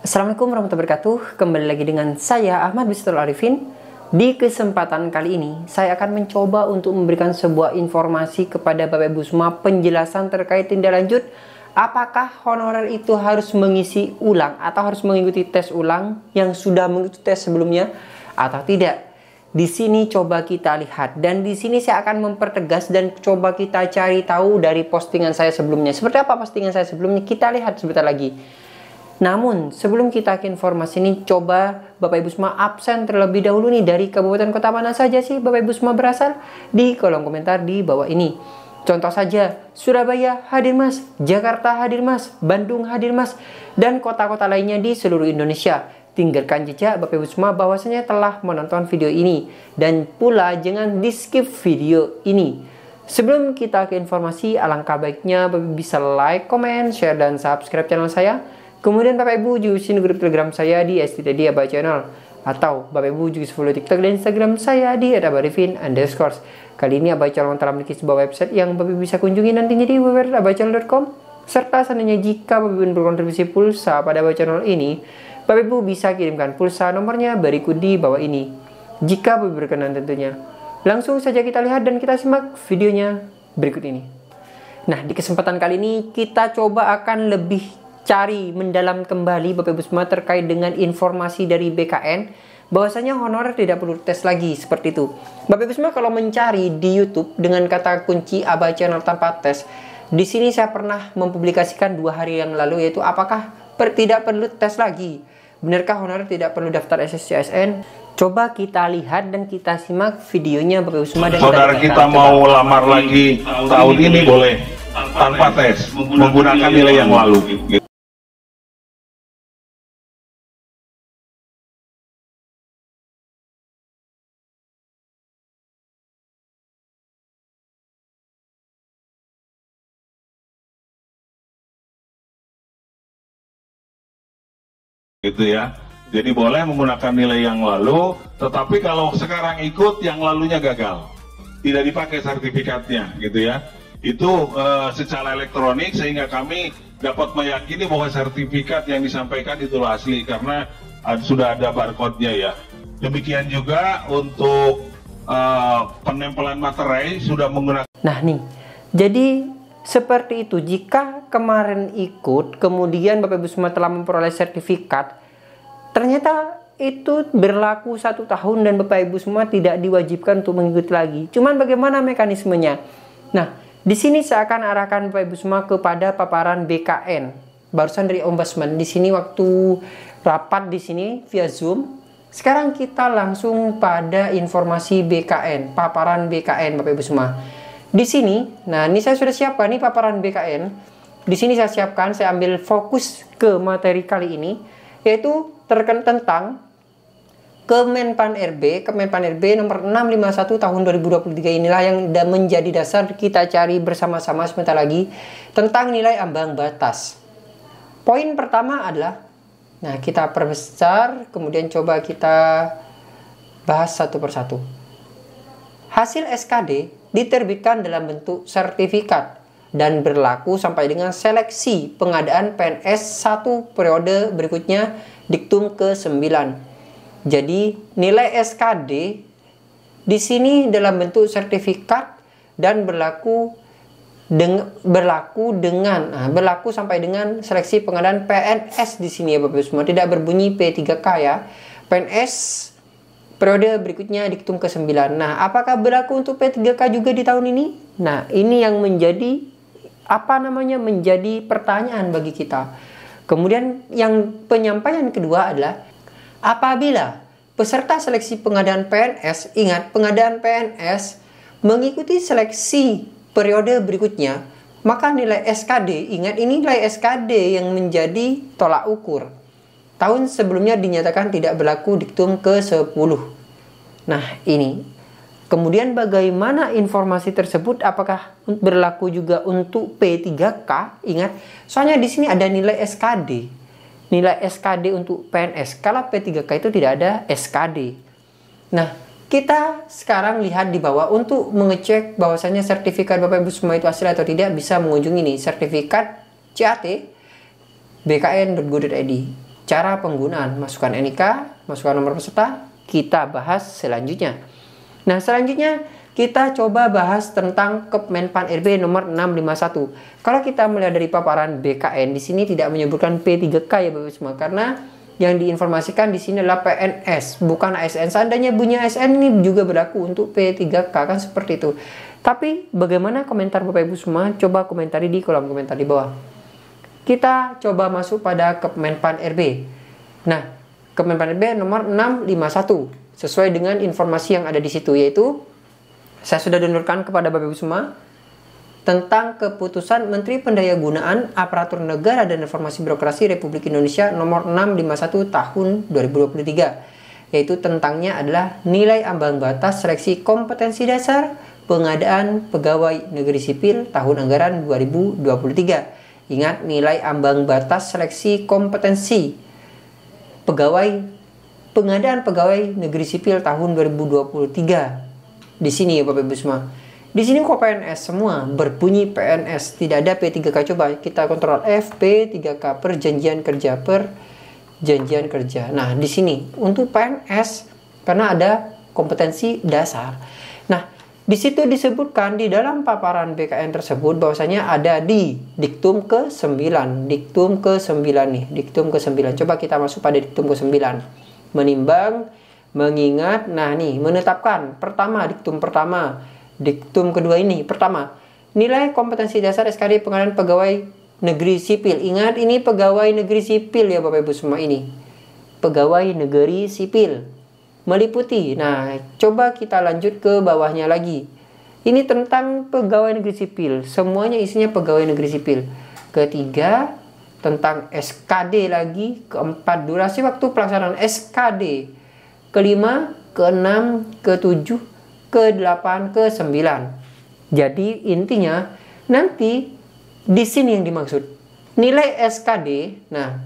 Assalamualaikum warahmatullahi wabarakatuh. Kembali lagi dengan saya Ahmad Bistul Arifin. Di kesempatan kali ini saya akan mencoba untuk memberikan sebuah informasi kepada Bapak Ibu semua, penjelasan terkait tindak lanjut apakah honorer itu harus mengisi ulang atau harus mengikuti tes ulang yang sudah mengikuti tes sebelumnya atau tidak. Di sini coba kita lihat, dan di sini saya akan mempertegas dan coba kita cari tahu dari postingan saya sebelumnya. Seperti apa postingan saya sebelumnya, kita lihat sebentar lagi. Namun sebelum kita ke informasi ini, coba Bapak Ibu semua absen terlebih dahulu nih, dari kabupaten kota mana saja sih Bapak Ibu semua berasal, di kolom komentar di bawah ini. Contoh saja, Surabaya hadir mas, Jakarta hadir mas, Bandung hadir mas, dan kota-kota lainnya di seluruh Indonesia. Tinggalkan jejak Bapak Ibu semua bahwasanya telah menonton video ini, dan pula jangan di skip video ini. Sebelum kita ke informasi, alangkah baiknya Bapak Ibu bisa like, comment, share, dan subscribe channel saya. Kemudian Bapak Ibu juga isi grup Telegram saya di @abah channel, atau Bapak Ibu juga follow TikTok dan Instagram saya di @abarifin_. Kali ini Abah Channel telah memiliki sebuah website yang Bapak Ibu bisa kunjungi nantinya di www.abahchannel.com. Serta seandainya jika Bapak Ibu berkontribusi pulsa pada Abah Channel ini, Bapak Ibu bisa kirimkan pulsa nomornya berikut di bawah ini, jika Bapak Ibu berkenan tentunya. Langsung saja kita lihat dan kita simak videonya berikut ini. Nah, di kesempatan kali ini kita coba akan lebih cari mendalam kembali Bapak Ibu semua terkait dengan informasi dari BKN bahwasanya honorer tidak perlu tes lagi, seperti itu. Bapak Ibu semua kalau mencari di YouTube dengan kata kunci Abah Channel tanpa tes, di sini saya pernah mempublikasikan 2 hari yang lalu, yaitu apakah tidak perlu tes lagi, benarkah honorer tidak perlu daftar SSCSN. Coba kita lihat dan kita simak videonya Bapak Ibu semua. Saudara kita mau lamar lagi tahun ini boleh tanpa tes, menggunakan nilai yang lalu. Gitu ya, jadi boleh menggunakan nilai yang lalu, tetapi kalau sekarang ikut yang lalunya gagal, tidak dipakai sertifikatnya, gitu ya. Itu secara elektronik, sehingga kami dapat meyakini bahwa sertifikat yang disampaikan itulah asli karena sudah ada barcode-nya ya. Demikian juga untuk penempelan materai sudah menggunakan. Nah nih, jadi seperti itu. Jika kemarin ikut, kemudian Bapak Ibu semua telah memperoleh sertifikat, ternyata itu berlaku 1 tahun dan Bapak Ibu semua tidak diwajibkan untuk mengikuti lagi. Cuman bagaimana mekanismenya? Nah, di sini saya akan arahkan Bapak Ibu semua kepada paparan BKN. Barusan dari Ombudsman. Di sini waktu rapat di sini via Zoom. Sekarang kita langsung pada informasi BKN, paparan BKN Bapak Ibu semua. Di sini, nah ini saya sudah siapkan nih paparan BKN. Di sini saya siapkan, saya ambil fokus ke materi kali ini, yaitu terkait tentang Kemenpan RB nomor 651 tahun 2023. Inilah yang menjadi dasar kita cari bersama-sama sebentar lagi tentang nilai ambang batas. Poin pertama adalah, nah kita perbesar, kemudian coba kita bahas satu persatu. Hasil SKD diterbitkan dalam bentuk sertifikat dan berlaku sampai dengan seleksi pengadaan PNS 1 periode berikutnya diktum ke-9. Jadi nilai SKD di sini dalam bentuk sertifikat dan berlaku sampai dengan seleksi pengadaan PNS di sini ya Bapak Ibu semua, tidak berbunyi P3K ya. PNS periode berikutnya diktum ke-9. Nah, apakah berlaku untuk P3K juga di tahun ini? Nah, ini yang menjadi menjadi pertanyaan bagi kita. Kemudian yang penyampaian kedua adalah apabila peserta seleksi pengadaan PNS, ingat pengadaan PNS mengikuti seleksi periode berikutnya, maka nilai SKD, ingat ini nilai SKD yang menjadi tolak ukur. Tahun sebelumnya dinyatakan tidak berlaku diktum ke-10. Nah, ini. Kemudian bagaimana informasi tersebut, apakah berlaku juga untuk P3K? Ingat, soalnya di sini ada nilai SKD. Nilai SKD untuk PNS. Kalau P3K itu tidak ada SKD. Nah, Kita sekarang lihat di bawah untuk mengecek bahwasannya sertifikat Bapak Ibu semua itu asli atau tidak, bisa mengunjungi nih sertifikat CAT bkn.go.id. Cara penggunaan, masukkan NIK, masukkan nomor peserta, kita bahas selanjutnya. Nah, selanjutnya kita coba bahas tentang Kemenpan RB nomor 651. Kalau kita melihat dari paparan BKN di sini tidak menyebutkan P3K ya Bapak Ibu semua, karena yang diinformasikan di sini adalah PNS, bukan ASN. Seandainya bunyi ASN ini juga berlaku untuk P3K, kan seperti itu. Tapi bagaimana komentar Bapak Ibu semua? Coba komentari di kolom komentar di bawah. Kita coba masuk pada Kemenpan RB. Nah, Kemenpan RB nomor 651 sesuai dengan informasi yang ada di situ, yaitu saya sudah downloadkan kepada Bapak Ibu semua tentang keputusan Menteri Pendayagunaan Aparatur Negara dan Informasi Birokrasi Republik Indonesia nomor 651 tahun 2023, yaitu tentangnya adalah nilai ambang batas seleksi kompetensi dasar pengadaan pegawai negeri sipil tahun anggaran 2023. Ingat, nilai ambang batas seleksi kompetensi pengadaan pegawai negeri sipil tahun 2023. Di sini ya Bapak Ibu semua. Di sini kok PNS semua, berbunyi PNS, tidak ada P3K. Coba kita kontrol F, P3K, perjanjian kerja. Nah, di sini untuk PNS karena ada kompetensi dasar. Nah, di situ disebutkan di dalam paparan BKN tersebut bahwasanya ada di diktum ke-9. Diktum ke-9 nih, diktum ke-9. Coba kita masuk pada diktum ke-9. Menimbang, mengingat, nah nih, menetapkan. Pertama, diktum pertama. Diktum kedua ini, pertama, nilai kompetensi dasar SKD pengadaan pegawai negeri sipil. Ingat, ini pegawai negeri sipil ya Bapak Ibu semua ini. Pegawai negeri sipil. Meliputi, nah coba kita lanjut ke bawahnya lagi. Ini tentang pegawai negeri sipil. Semuanya isinya pegawai negeri sipil. Ketiga, tentang SKD lagi. Keempat, durasi waktu pelaksanaan SKD. Kelima, keenam, ketujuh, ke-8, ke-9. Jadi intinya nanti di sini yang dimaksud nilai SKD. Nah,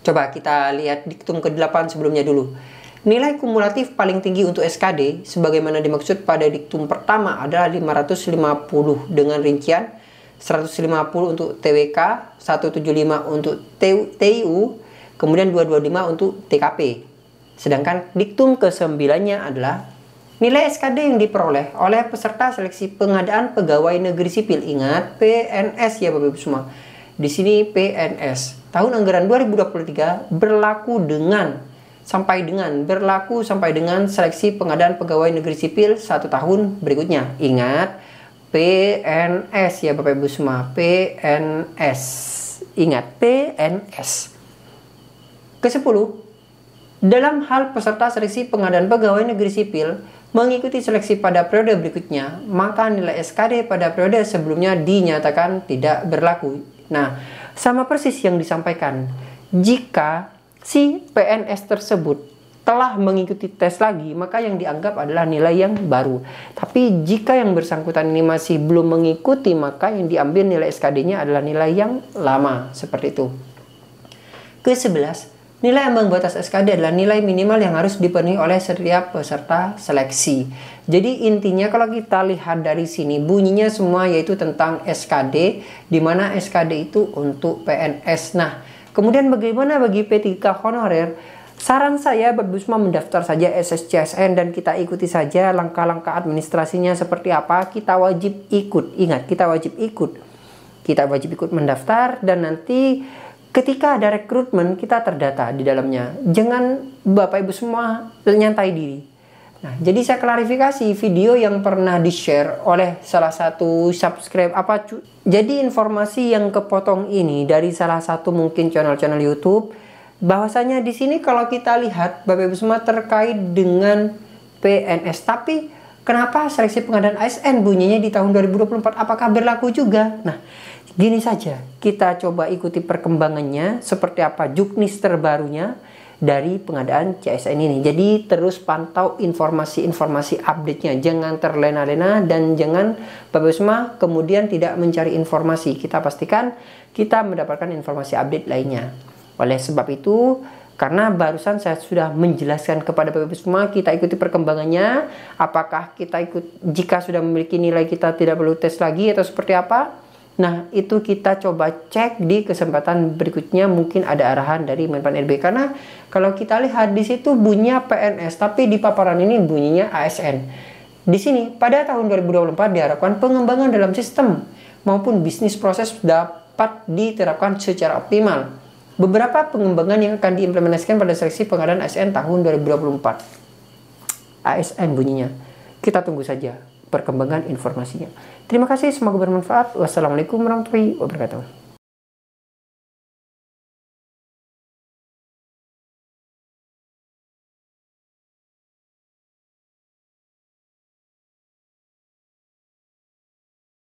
coba kita lihat diktum ke-8 sebelumnya dulu. Nilai kumulatif paling tinggi untuk SKD sebagaimana dimaksud pada diktum pertama adalah 550 dengan rincian 150 untuk TWK, 175 untuk TIU, kemudian 225 untuk TKP. Sedangkan diktum ke-9-nya adalah nilai SKD yang diperoleh oleh peserta seleksi pengadaan pegawai negeri sipil. Ingat, PNS ya Bapak Ibu semua. Di sini PNS. Tahun anggaran 2023 berlaku sampai dengan seleksi pengadaan pegawai negeri sipil 1 tahun berikutnya. Ingat, PNS ya Bapak Ibu semua. PNS. Ingat, PNS. Ke-10. Dalam hal peserta seleksi pengadaan pegawai negeri sipil mengikuti seleksi pada periode berikutnya, maka nilai SKD pada periode sebelumnya dinyatakan tidak berlaku. Nah, sama persis yang disampaikan. Jika si PNS tersebut telah mengikuti tes lagi, maka yang dianggap adalah nilai yang baru. Tapi jika yang bersangkutan ini masih belum mengikuti, maka yang diambil nilai SKD-nya adalah nilai yang lama. Seperti itu. Ke-11. Nilai ambang batas SKD adalah nilai minimal yang harus dipenuhi oleh setiap peserta seleksi. Jadi intinya kalau kita lihat dari sini bunyinya semua yaitu tentang SKD, di mana SKD itu untuk PNS. Nah, kemudian bagaimana bagi P3K honorer? Saran saya Bapak Ibu semua mendaftar saja SSCSN dan kita ikuti saja langkah-langkah administrasinya seperti apa. Kita wajib ikut. Ingat, kita wajib ikut. Kita wajib ikut mendaftar dan nanti ketika ada rekrutmen, kita terdata di dalamnya. Jangan Bapak Ibu semua nyantai diri. Nah, jadi saya klarifikasi video yang pernah di-share oleh salah satu subscribe jadi informasi yang kepotong ini dari salah satu mungkin channel-channel YouTube, bahwasanya di sini kalau kita lihat Bapak Ibu semua terkait dengan PNS. Tapi kenapa seleksi pengadaan ASN bunyinya di tahun 2024? Apakah berlaku juga? Nah, gini saja, kita coba ikuti perkembangannya seperti apa juknis terbarunya dari pengadaan CSN ini. Jadi terus pantau informasi-informasi update-nya. Jangan terlena-lena dan jangan Bapak Ibu semua kemudian tidak mencari informasi. Kita pastikan kita mendapatkan informasi update lainnya. Oleh sebab itu, Karena barusan saya sudah menjelaskan kepada Bapak Ibu semua, kita ikuti perkembangannya. Apakah kita jika sudah memiliki nilai kita tidak perlu tes lagi atau seperti apa? Nah, itu kita coba cek di kesempatan berikutnya, mungkin ada arahan dari Menpan RB. Karena kalau kita lihat di situ bunyinya PNS, tapi di paparan ini bunyinya ASN. Di sini pada tahun 2024 diharapkan pengembangan dalam sistem maupun bisnis proses dapat diterapkan secara optimal. Beberapa pengembangan yang akan diimplementasikan pada seleksi pengadaan ASN tahun 2024. ASN bunyinya. Kita tunggu saja perkembangan informasinya. Terima kasih, semoga bermanfaat. Wassalamualaikum warahmatullahi wabarakatuh.